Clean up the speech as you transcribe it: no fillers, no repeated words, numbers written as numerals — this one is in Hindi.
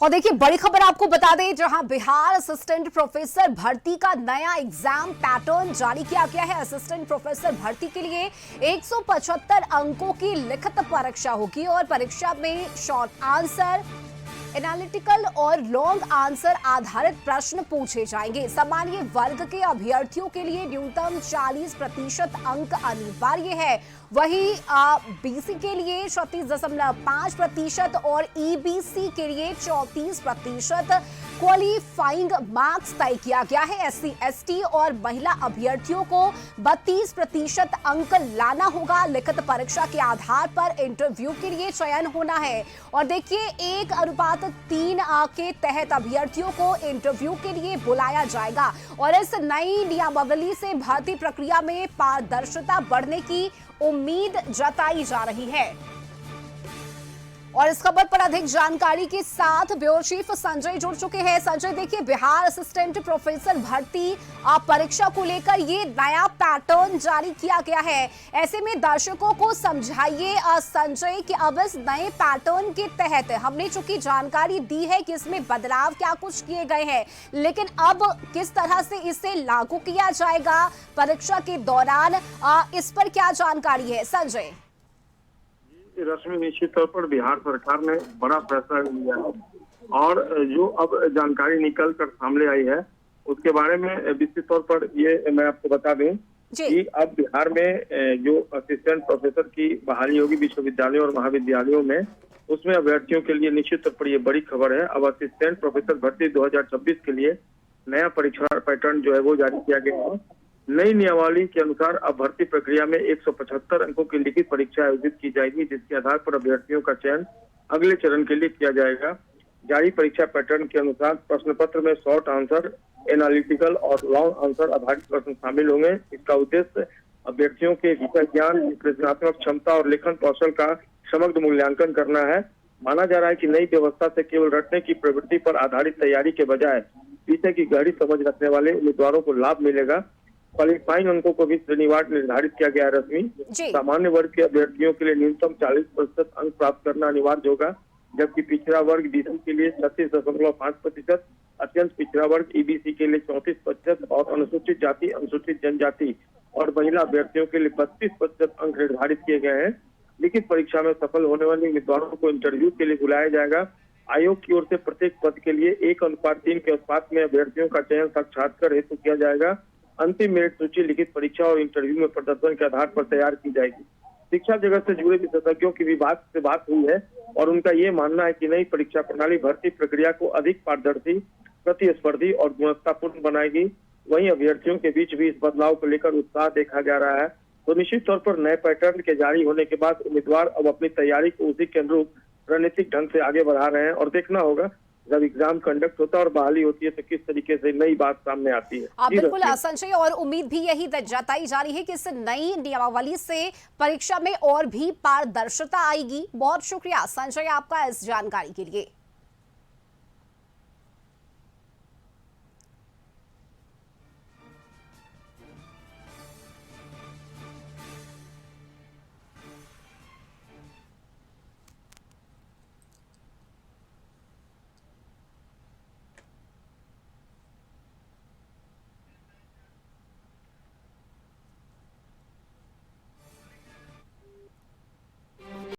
और देखिए बड़ी खबर आपको बता दें, जहां बिहार असिस्टेंट प्रोफेसर भर्ती का नया एग्जाम पैटर्न जारी किया गया है। असिस्टेंट प्रोफेसर भर्ती के लिए 175 अंकों की लिखित परीक्षा होगी और परीक्षा में शॉर्ट आंसर, एनालिटिकल और लॉन्ग आंसर आधारित प्रश्न पूछे जाएंगे। सामान्य वर्ग के अभ्यर्थियों के लिए न्यूनतम 40% अंक अनिवार्य है। वहीं बीसी के लिए 36.5% और ईबीसी के लिए 34% क्वालिफाइंग मार्क्स तय किया गया है। एससी, एसटी और महिला अभ्यर्थियों को 32% अंक लाना होगा। लिखित परीक्षा के आधार पर इंटरव्यू के लिए चयन होना है और देखिए 1:3 के तहत अभ्यर्थियों को इंटरव्यू के लिए बुलाया जाएगा और इस नई नियमावली से भर्ती प्रक्रिया में पारदर्शिता बढ़ने की उम्मीद जताई जा रही है। और इस खबर पर अधिक जानकारी के साथ ब्यूरो चीफ संजय जुड़ चुके हैं। संजय, देखिए बिहार असिस्टेंट प्रोफेसर भर्ती परीक्षा को लेकर ये नया पैटर्न जारी किया गया है। ऐसे में दर्शकों को समझाइए संजय कि अब इस नए पैटर्न के तहत हमने चूंकि जानकारी दी है कि इसमें बदलाव क्या कुछ किए गए हैं, लेकिन अब किस तरह से इसे लागू किया जाएगा परीक्षा के दौरान, इस पर क्या जानकारी है संजय? रश्मि, निश्चित तौर पर बिहार सरकार ने बड़ा फैसला लिया है और जो अब जानकारी निकल कर सामने आई है उसके बारे में विस्तृत तौर पर ये मैं आपको बता दूं कि अब बिहार में जो असिस्टेंट प्रोफेसर की बहाली होगी विश्वविद्यालयों और महाविद्यालयों में, उसमें अभ्यर्थियों के लिए निश्चित तौर पर ये बड़ी खबर है। अब असिस्टेंट प्रोफेसर भर्ती 2026 के लिए नया परीक्षा पैटर्न जो है वो जारी किया गया है। नई नियमावली के अनुसार अब भर्ती प्रक्रिया में 175 अंकों की लिखित परीक्षा आयोजित की जाएगी, जिसके आधार पर अभ्यर्थियों का चयन अगले चरण के लिए किया जाएगा। जारी परीक्षा पैटर्न के अनुसार प्रश्न पत्र में शॉर्ट आंसर, एनालिटिकल और लॉन्ग आंसर आधारित प्रश्न शामिल होंगे। इसका उद्देश्य अभ्यर्थियों के विषय ज्ञान, विश्लेषणात्मक क्षमता और लेखन कौशल का समग्र मूल्यांकन करना है। माना जा रहा है कि नई व्यवस्था से केवल रटने की प्रवृत्ति पर आधारित तैयारी के बजाय विषय की गहरी समझ रखने वाले उम्मीदवारों को लाभ मिलेगा। क्वालिफाइंग अंकों को भी श्रेणीवार निर्धारित किया गया है। रश्मि, सामान्य वर्ग के अभ्यर्थियों के लिए न्यूनतम 40% अंक प्राप्त करना अनिवार्य होगा, जबकि पिछड़ा वर्ग बीसी के लिए 36.5%, अत्यंत पिछड़ा वर्ग ईबीसी के लिए 34% और अनुसूचित जाति, अनुसूचित जनजाति और महिला अभ्यर्थियों के लिए 32% अंक निर्धारित किए गए हैं। लिखित परीक्षा में सफल होने वाले उम्मीदवारों को इंटरव्यू के लिए बुलाया जाएगा। आयोग की ओर से प्रत्येक पद के लिए 1:3 के अनुपात में अभ्यर्थियों का चयन साक्षात्कार हेतु किया जाएगा। अंतिम मेरिट सूची लिखित परीक्षा और इंटरव्यू में प्रदर्शन के आधार पर तैयार की जाएगी। शिक्षा जगत से जुड़े विशेषज्ञों की भी से बात हुई है और उनका ये मानना है कि नई परीक्षा प्रणाली भर्ती प्रक्रिया को अधिक पारदर्शी, प्रतिस्पर्धी और गुणवत्तापूर्ण बनाएगी। वहीं अभ्यर्थियों के बीच भी इस बदलाव को लेकर उत्साह देखा जा रहा है। तो निश्चित तौर पर नए पैटर्न के जारी होने के बाद उम्मीदवार अब अपनी तैयारी को उसी के अनुरूप रणनीतिक ढंग से आगे बढ़ा रहे हैं और देखना होगा जब एग्जाम कंडक्ट होता है और बहाली होती है तो किस तरीके से नई बात सामने आती है। बिल्कुल संजय, और उम्मीद भी यही जताई जा रही है कि इस नई नियमावली से परीक्षा में और भी पारदर्शिता आएगी। बहुत शुक्रिया संजय आपका इस जानकारी के लिए।